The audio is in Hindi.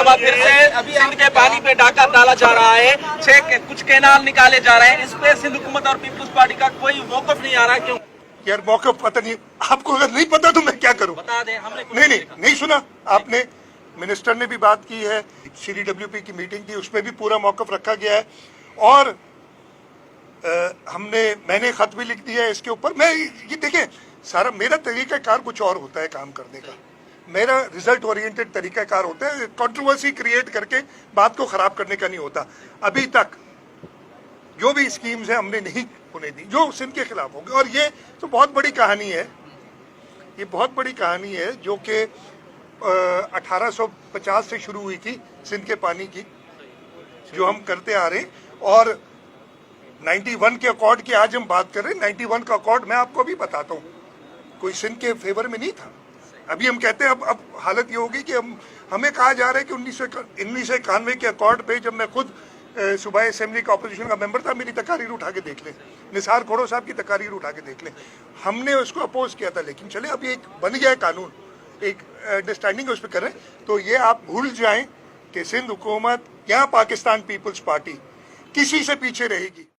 मरतबा फिर से सिंध के पानी पे डाका डाला जा रहा है, कुछ कैनाल निकाले जा रहे हैं। इस पे सिंध हुकूमत और पीपुल्स पार्टी का कोई मौकफ नहीं आ रहा, क्यों? यार मौकफ पता नहीं, आपको अगर नहीं पता तो मैं क्या करूं? बता दें, हमने कुछ नहीं सुना आपने। मिनिस्टर ने भी बात की है, CDWP की मीटिंग थी, उसमें भी पूरा मौकफ रखा गया है और मैंने खत भी लिख दिया है इसके ऊपर। मैं ये देखें, सारा मेरा तरीकाकार कुछ और होता है काम करने का। मेरा रिजल्ट ओरिएंटेड तरीकाकार होता है, कंट्रोवर्सी क्रिएट करके बात को खराब करने का नहीं होता। अभी तक जो भी स्कीम्स हैं हमने नहीं होने दी जो सिंध के खिलाफ होंगे, और ये तो बहुत बड़ी कहानी है, ये बहुत बड़ी कहानी है जो कि 1850 से शुरू हुई थी सिंध के पानी की, जो हम करते आ रहे हैं। और 91 के अकॉर्ड की आज हम बात कर रहे हैं। 91 का अकॉर्ड मैं आपको अभी बताता हूँ, कोई सिंध के फेवर में नहीं था। अभी हम कहते हैं अब हालत ये होगी कि हमें कहा जा रहा है कि 1991 के अकॉर्ड पे, जब मैं खुद सूबाई असेंबली का अपोजिशन का मेंबर था, मेरी तकारीर उठा के देख लें, निसार खोड़ो साहब की तकारीर उठा के देख लें, हमने उसको अपोज किया था। लेकिन चले अब एक बन गया है कानून, एक अंडरस्टैंडिंग उस पर कर रहे हैं। तो ये आप भूल जाएं कि सिंध हुकूमत या पाकिस्तान पीपल्स पार्टी किसी से पीछे रहेगी।